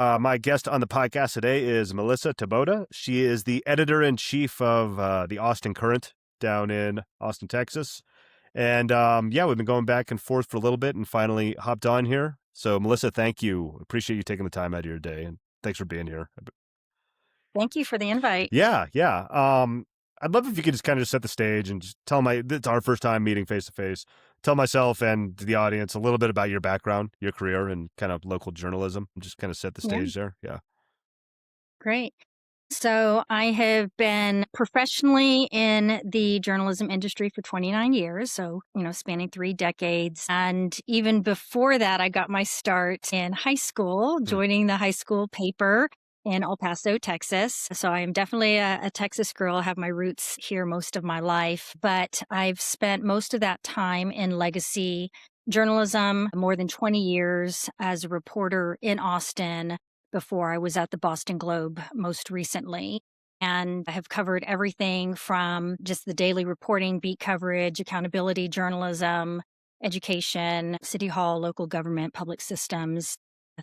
My guest on the podcast today is Melissa Taboada. She is the editor-in-chief of the Austin Current down in Austin, Texas. And yeah, we've been going back and forth for a little bit and finally hopped on here. So, Melissa, thank you. Appreciate you taking the time out of your day, and thanks for being here. Thank you for the invite. Yeah. I'd love if you could just kind of set the stage and just tell it's our first time meeting face to face. Tell myself and the audience a little bit about your background, your career, and kind of local journalism. Just kind of set the Yeah, stage there. Yeah. great. So I have been professionally in the journalism industry for 29 years, so, spanning 3 decades. And even before that, I got my start in high school, Hmm. joining the high school paper in El Paso, Texas. So I am definitely a Texas girl. I have my roots here most of my life, but I've spent most of that time in legacy journalism, more than 20 years as a reporter in Austin before I was at the Boston Globe most recently. And I have covered everything from just the daily reporting, beat coverage, accountability journalism, education, city hall, local government, public systems,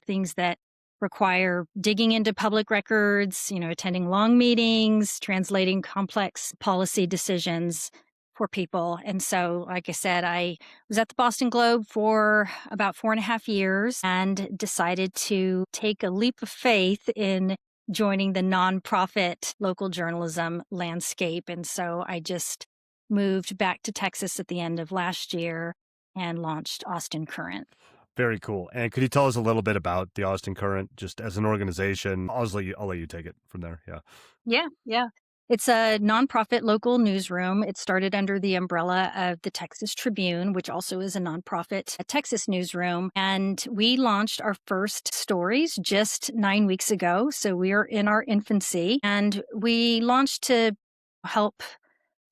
things that require digging into public records, attending long meetings, translating complex policy decisions for people. And so, like I said, I was at the Boston Globe for about 4.5 years and decided to take a leap of faith in joining the nonprofit local journalism landscape. And so I just moved back to Texas at the end of last year and launched Austin Current. Very cool. And could you tell us a little bit about the Austin Current, just as an organization? I'll let you take it from there. Yeah. Yeah. It's a nonprofit local newsroom. It started under the umbrella of the Texas Tribune, which also is a nonprofit a Texas newsroom. And we launched our first stories just 9 weeks ago. So we are in our infancy. And we launched to help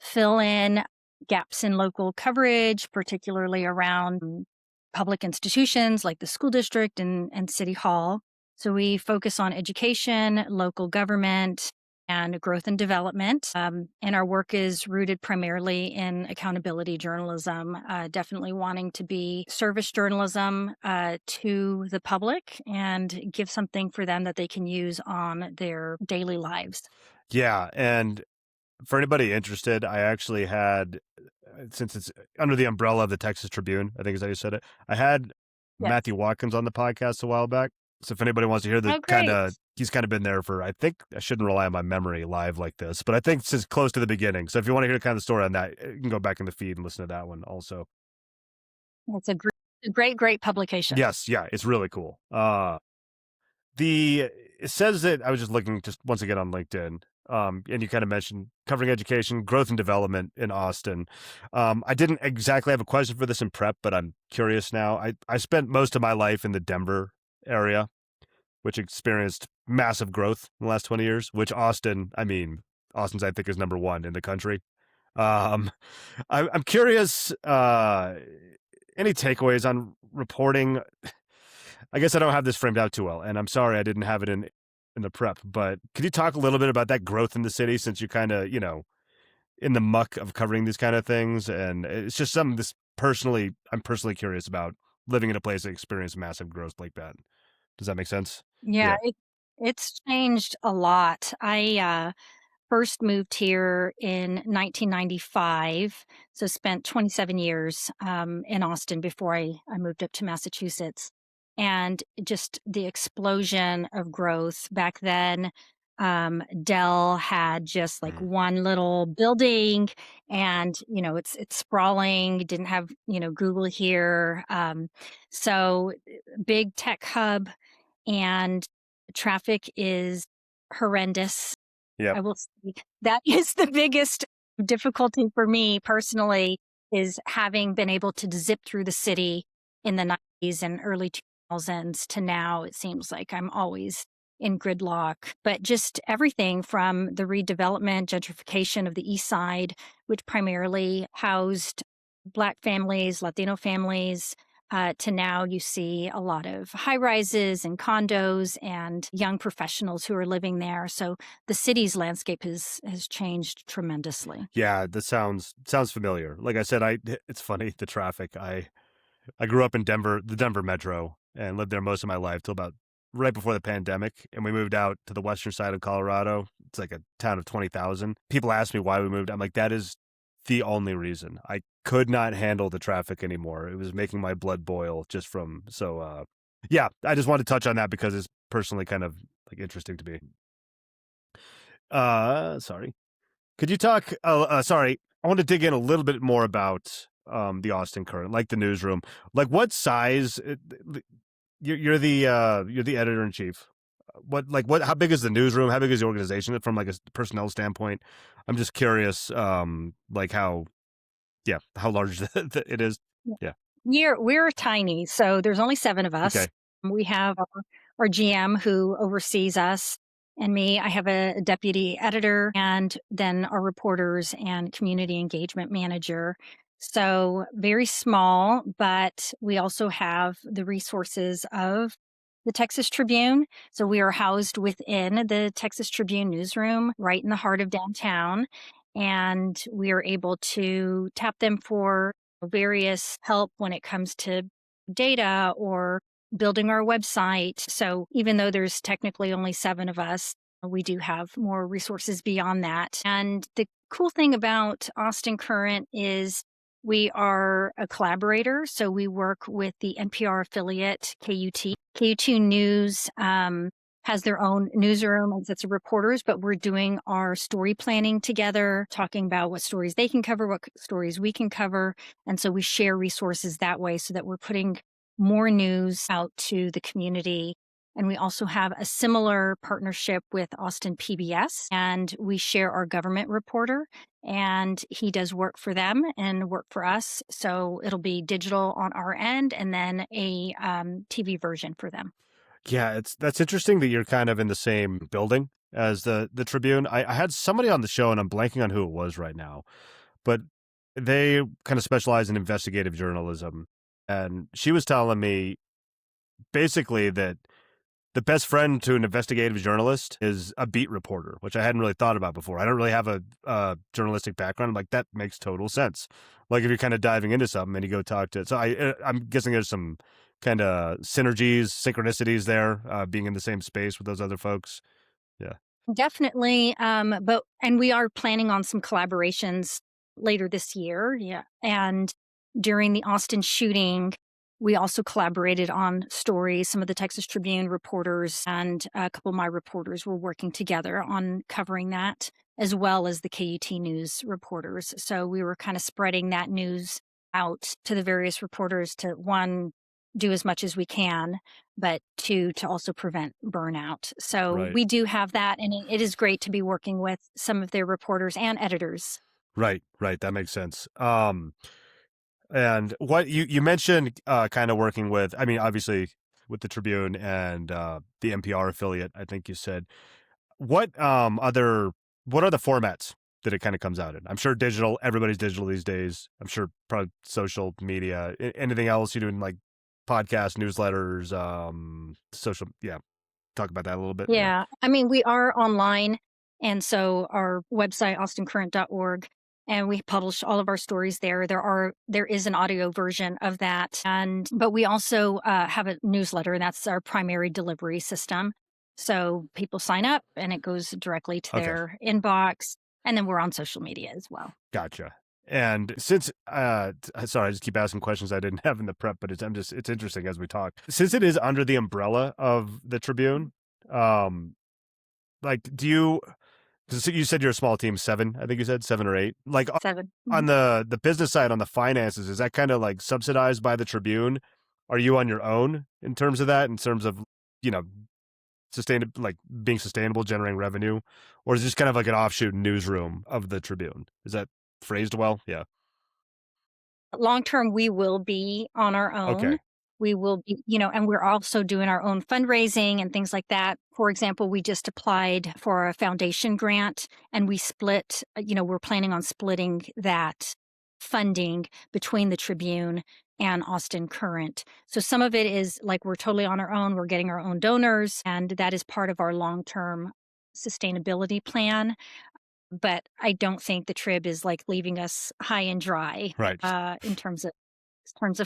fill in gaps in local coverage, particularly around public institutions like the school district and city hall. So we focus on education, local government, and growth and development. And our work is rooted primarily in accountability journalism, definitely wanting to be service journalism to the public and give something for them that they can use on their daily lives. Yeah. And for anybody interested, I actually had, since it's under the umbrella of the Texas Tribune, I think is how you said it, I had Yes. Matthew Watkins on the podcast a while back. So if anybody wants to hear Oh, great. he's kind of been there for, I think I shouldn't rely on my memory live like this, but I think since close to the beginning. So if you want to hear kind of the story on that, you can go back in the feed and listen to that one also. It's a great publication. Yes. Yeah. It's really cool. It says that I was just looking just once again on LinkedIn. And you kind of mentioned covering education, growth and development in Austin. I didn't exactly have a question for this in prep, but I'm curious now. I spent most of my life in the Denver area, which experienced massive growth in the last 20 years, which Austin's, I think, is number one in the country. Um, I'm curious, any takeaways on reporting? I guess I don't have this framed out too well, and I'm sorry I didn't have it in the prep, but could you talk a little bit about that growth in the city, since you're kind of, in the muck of covering these kind of things? And it's just something I'm personally curious about, living in a place that experienced massive growth like that. Does that make sense? Yeah, Yeah. it's changed a lot. I first moved here in 1995, so spent 27 years in Austin before I moved up to Massachusetts. And just the explosion of growth back then. Dell had just like Mm. one little building, and it's sprawling. Didn't have Google here, so big tech hub, and traffic is horrendous. Yep. I will say that is the biggest difficulty for me personally, is having been able to zip through the city in the 90s and early 2000s to now. It seems like I'm always in gridlock, but just everything from the redevelopment, gentrification of the East Side, which primarily housed Black families, Latino families, to now you see a lot of high rises and condos and young professionals who are living there. So the city's landscape has changed tremendously. Yeah, that sounds familiar. Like I said, it's funny, the traffic. I grew up in Denver, the Denver metro, and lived there most of my life till about right before the pandemic, and we moved out to the western side of Colorado. It's like a town of 20,000. People ask me why we moved. I'm like, that is the only reason. I could not handle the traffic anymore. It was making my blood boil just from yeah, I just wanted to touch on that because it's personally kind of like interesting to me. Sorry. Could you talk sorry, I want to dig in a little bit more about the Austin Current, like the newsroom. Like what size you're the editor in chief. What how big is the newsroom? How big is the organization from like a personnel standpoint? I'm just curious like how yeah, how large it is. Yeah. Yeah. We're tiny, so there's only 7 of us. Okay. We have our GM who oversees us and me. I have a deputy editor and then our reporters and community engagement manager. So very small, but we also have the resources of the Texas Tribune. So we are housed within the Texas Tribune newsroom right in the heart of downtown. And we are able to tap them for various help when it comes to data or building our website. So even though there's technically only 7 of us, we do have more resources beyond that. And the cool thing about Austin Current is we are a collaborator. So we work with the NPR affiliate KUT. KUT News has their own newsroom and sets of reporters, but we're doing our story planning together, talking about what stories they can cover, what stories we can cover. And so we share resources that way so that we're putting more news out to the community. And we also have a similar partnership with Austin PBS, and we share our government reporter, and he does work for them and work for us. So it'll be digital on our end and then a TV version for them. Yeah, that's interesting that you're kind of in the same building as the Tribune. I had somebody on the show and I'm blanking on who it was right now, but they kind of specialize in investigative journalism. And she was telling me basically that the best friend to an investigative journalist is a beat reporter, which I hadn't really thought about before. I don't really have a journalistic background. I'm like, that makes total sense. Like if you're kind of diving into something and you go talk to it. So I'm guessing there's some kind of synergies, synchronicities there, being in the same space with those other folks. Yeah. Definitely. And we are planning on some collaborations later this year. Yeah. And during the Austin shooting, we also collaborated on stories. Some of the Texas Tribune reporters and a couple of my reporters were working together on covering that, as well as the KUT News reporters. So we were kind of spreading that news out to the various reporters to one, do as much as we can, but two, to also prevent burnout. So Right. we do have that, and it is great to be working with some of their reporters and editors. Right. Right. That makes sense. And what you mentioned, kind of working with, I mean, obviously with the Tribune and the NPR affiliate, I think you said. What what are the formats that it kind of comes out in? I'm sure digital. Everybody's digital these days. I'm sure probably social media. Anything else you doing like podcasts, newsletters, social? Yeah, talk about that a little bit. Yeah. Yeah. I mean, we are online. And so our website, austincurrent.org, and we publish all of our stories there. There is an audio version of that. But we also have a newsletter, and that's our primary delivery system. So people sign up and it goes directly to Okay. their inbox. And then we're on social media as well. Gotcha. And since sorry, I just keep asking questions I didn't have in the prep, but it's interesting as we talk. Since it is under the umbrella of the Tribune, like do you 'cause you said you're a small team, 7, I think you said 7 or 8. Like Seven. on Mhm. the business side, on the finances, is that kind of like subsidized by the Tribune? Are you on your own in terms of that, in terms of, you know, like being sustainable, generating revenue? Or is this kind of like an offshoot newsroom of the Tribune? Is that phrased well? Yeah. Long term, we will be on our own. Okay. We will be, and we're also doing our own fundraising and things like that. For example, we just applied for a foundation grant and we split, we're planning on splitting that funding between the Tribune and Austin Current. So some of it is like we're totally on our own. We're getting our own donors, and that is part of our long term sustainability plan. But I don't think the Trib is like leaving us high and dry Right. in terms of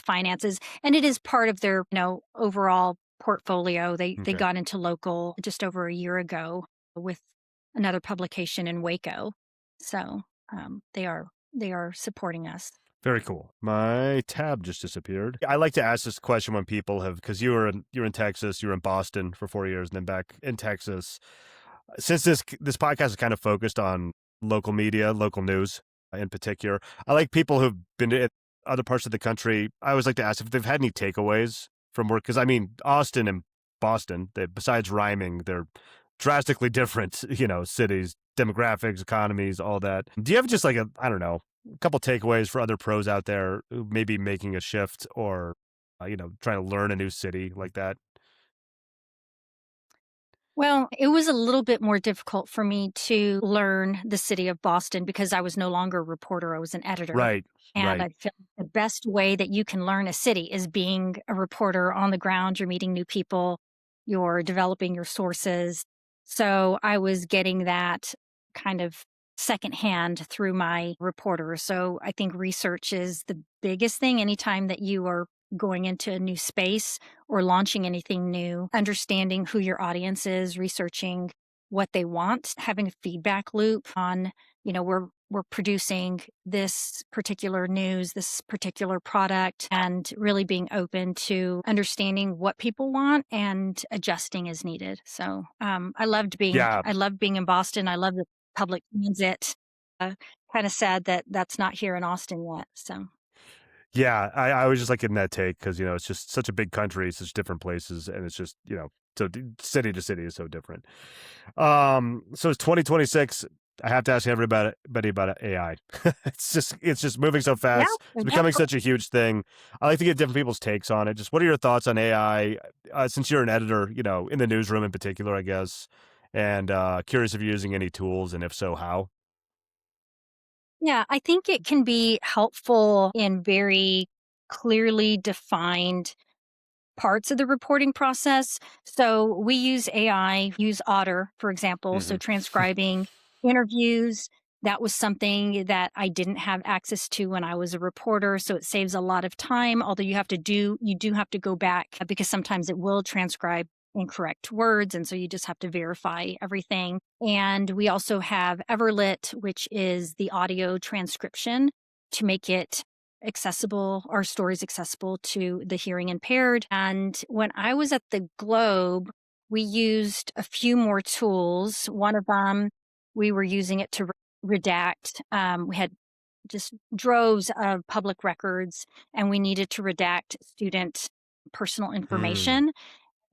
finances, and it is part of their overall portfolio. They Okay. got into local just over a year ago with another publication in Waco. So they are supporting us. Very cool. My tab just disappeared. I like to ask this question when people have, because you're in Texas, you were in Boston for 4 years, and then back in Texas. Since this podcast is kind of focused on local media, local news in particular, I like people who've been to other parts of the country. I always like to ask if they've had any takeaways from work, because I mean, Austin and Boston, besides rhyming, they're drastically different, cities, demographics, economies, all that. Do you have just like I don't know, a couple takeaways for other pros out there who may be making a shift or, trying to learn a new city like that? Well, it was a little bit more difficult for me to learn the city of Boston because I was no longer a reporter, I was an editor. Right, And right. I feel the best way that you can learn a city is being a reporter on the ground. You're meeting new people, you're developing your sources. So I was getting that kind of secondhand through my reporter. So I think research is the biggest thing anytime that you are going into a new space or launching anything new, understanding who your audience is, researching what they want, having a feedback loop on, we're producing this particular news, this particular product, and really being open to understanding what people want and adjusting as needed. So Yeah, I loved being in Boston. I love the public transit. Uh, Kind of sad that that's not here in Austin yet. So. yeah, I was just like in that take because it's just such a big country, such different places, and it's just so city to city is so different. So it's 2026. I have to ask everybody about AI. It's just moving so Yeah, fast. It's becoming such a huge thing. I like to get different people's takes on it. Just what are your thoughts on AI? Since you're an editor, in the newsroom in particular, I guess, and curious if you're using any tools, and if so, how. Yeah, I think it can be helpful in very clearly defined parts of the reporting process. So we use AI, use Otter, for example. So Hmm. transcribing interviews, that was something that I didn't have access to when I was a reporter. So it saves a lot of time, although you do have to go back because sometimes it will transcribe incorrect words. And so you just have to verify everything. And we also have Everlit, which is the audio transcription to make it accessible, our stories accessible to the hearing impaired. And when I was at the Globe, we used a few more tools. One of them, we were using it to redact. We had just droves of public records, and we needed to redact student personal Mm, information.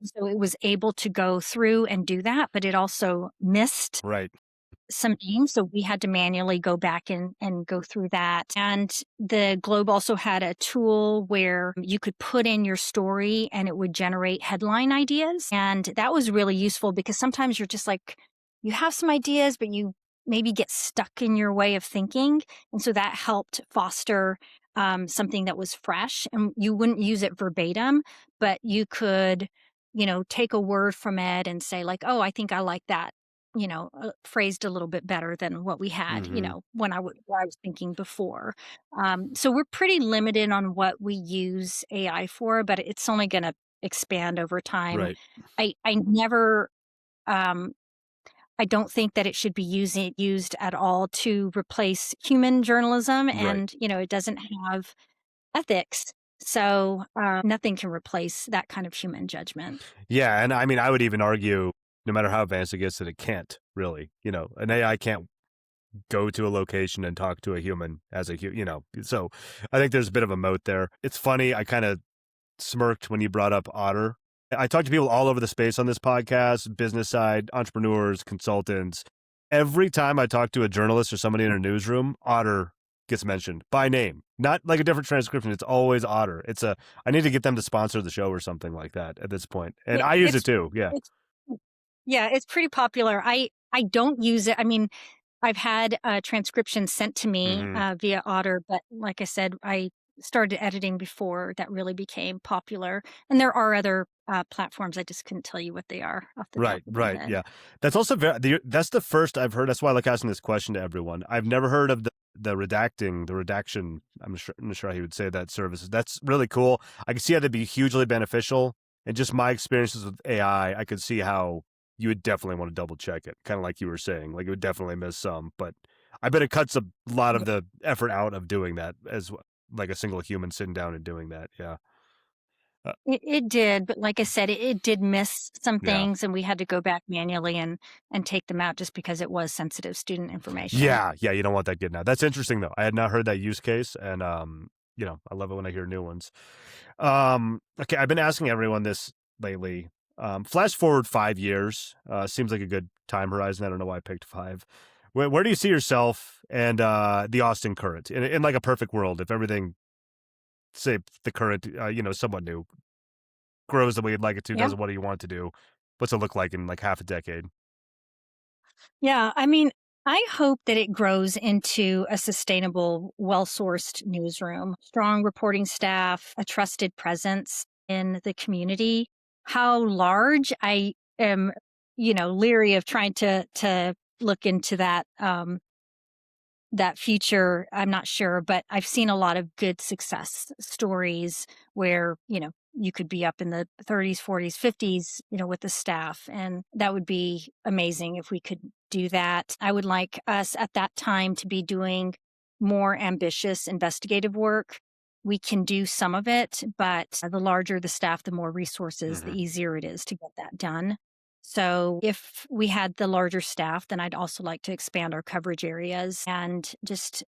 So it was able to go through and do that, but it also missed right. some names, so we had to manually go back and go through that. And the Globe also had a tool where you could put in your story and it would generate headline ideas. And that was really useful because sometimes you're just like, you have some ideas, but you maybe get stuck in your way of thinking. And so that helped foster something that was fresh. And you wouldn't use it verbatim, but you could, take a word from it and say, like, oh, I think I like that, phrased a little bit better than what we had, Hmm. what I was thinking before. So we're pretty limited on what we use AI for, but it's only going to expand over time. Right. I never, um, I don't think that it should be used at all to replace human journalism, Right. and it doesn't have ethics. So nothing can replace that kind of human judgment. Yeah, and I mean, I would even argue, no matter how advanced it gets, that it can't really. An AI can't go to a location and talk to a human as a human. So I think there's a bit of a moat there. It's funny. I kind of smirked when you brought up Otter. I talk to people all over the space on this podcast, business side, entrepreneurs, consultants. Every time I talk to a journalist or somebody in a newsroom, Otter gets mentioned by name, not like a different transcription. It's always Otter. I need to get them to sponsor the show or something like that at this point. And Yeah, I use it too. Yeah. it's yeah, it's pretty popular. I don't use it. I mean, I've had transcriptions sent to me Hmm. via Otter, but like I said, I started editing before that really became popular. And there are other platforms. I just couldn't tell you what they are off the top Right, of my right, head. yeah. That's also that's the first I've heard. That's why I like asking this question to everyone. I've never heard of the redaction. I'm not sure how you would say that service. That's really cool. I can see how that'd be hugely beneficial and just my experiences with AI, I could see how you would definitely want to double check it, kind of like you were saying. Like, it would definitely miss some, but I bet it cuts a lot of the effort out of doing that as like a single human sitting down and doing that. Yeah. It did, but like I said, it did miss some Yeah. things, and we had to go back manually and take them out just because it was sensitive student information. Yeah. Yeah. You don't want that getting out. That's interesting though. I had not heard that use case. And, I love it when I hear new ones. Okay. I've been asking everyone this lately. Flash forward 5 years, seems like a good time horizon. I don't know why I picked five. Where do you see yourself and, the Austin Current in like a perfect world? If everything, say the current, somewhat new, grows the way you'd like it to, Yeah. does what you want it to do, what's it look like in like half a decade? Yeah, I mean, I hope that it grows into a sustainable, well-sourced newsroom, strong reporting staff, a trusted presence in the community. How large I am, leery of trying to look into that future, I'm not sure, but I've seen a lot of good success stories where, you could be up in the 30s, 40s, 50s, with the staff. And that would be amazing if we could do that. I would like us at that time to be doing more ambitious investigative work. We can do some of it, but the larger the staff, the more resources, the Hmm. easier it is to get that done. So if we had the larger staff, then I'd also like to expand our coverage areas and just,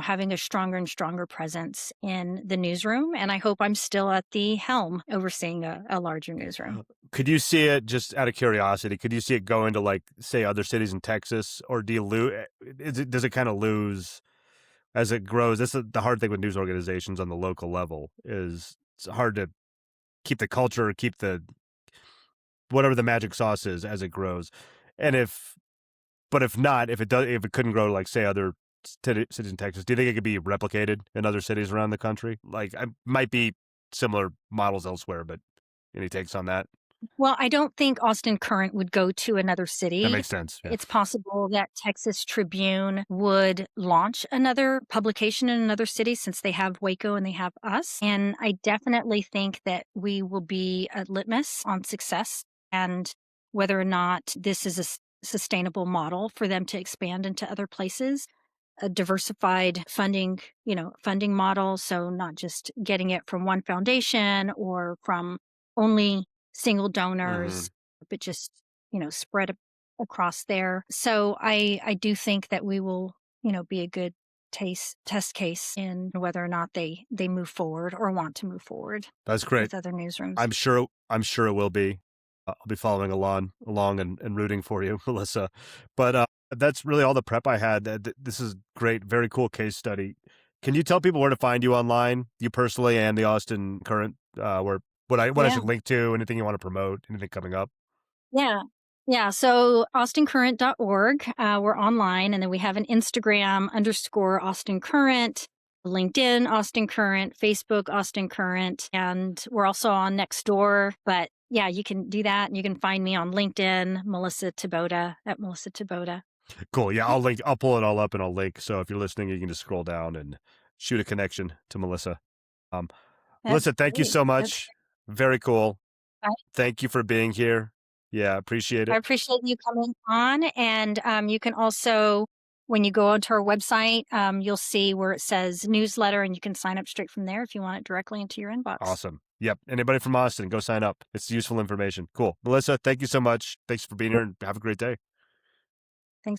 having a stronger and stronger presence in the newsroom. And I hope I'm still at the helm overseeing a larger newsroom. Could you see it, just out of curiosity? Could you see it going to like say other cities in Texas, or do you lose? Does it kind of lose as it grows? This is the hard thing with news organizations on the local level, is it's hard to keep the culture, keep the whatever the magic sauce is as it grows. And if not, if it couldn't grow to like say other cities in Texas, do you think it could be replicated in other cities around the country? Like, I might be similar models elsewhere, but any takes on that? Well, I don't think Austin Current would go to another That city. makes sense. Yeah. It's possible that Texas Tribune would launch another publication in another city since they have Waco and they have us. And I definitely think that we will be a litmus on success and whether or not this is a sustainable model for them to expand into other places. A diversified funding model. So not just getting it from one foundation or from only single Hmm. donors, but just, spread across there. So I do think that we will, be a good test case in whether or not they move forward or want to move forward That's great. with other newsrooms. I'm sure it will be. I'll be following along and rooting for you, Melissa. But that's really all the prep I had. This is great, very cool case study. Can you tell people where to find you online, you personally and the Austin Current? Where what I Yeah. should link to? Anything you want to promote? Anything coming up? Yeah. Yeah. So austincurrent.org. We're online. And then we have an Instagram _Austin Current, LinkedIn Austin Current, Facebook Austin Current. And we're also on Nextdoor. But yeah, you can do that. And you can find me on LinkedIn, Melissa Taboada at Melissa Taboada. Cool. Yeah, I'll link. I'll pull it all up and I'll link. So if you're listening, you can just scroll down and shoot a connection to Melissa. Um, That's Melissa, thank you great. so That's much. Very cool. great. Thank you for being here. Yeah, appreciate I it. appreciate you coming on. And you can also, when you go onto our website, you'll see where it says newsletter, and you can sign up straight from there if you want it directly into your inbox. Awesome. Yep. Anybody from Austin, go sign up. It's useful information. Cool. Melissa, thank you so much. Thanks for being here and have a great day.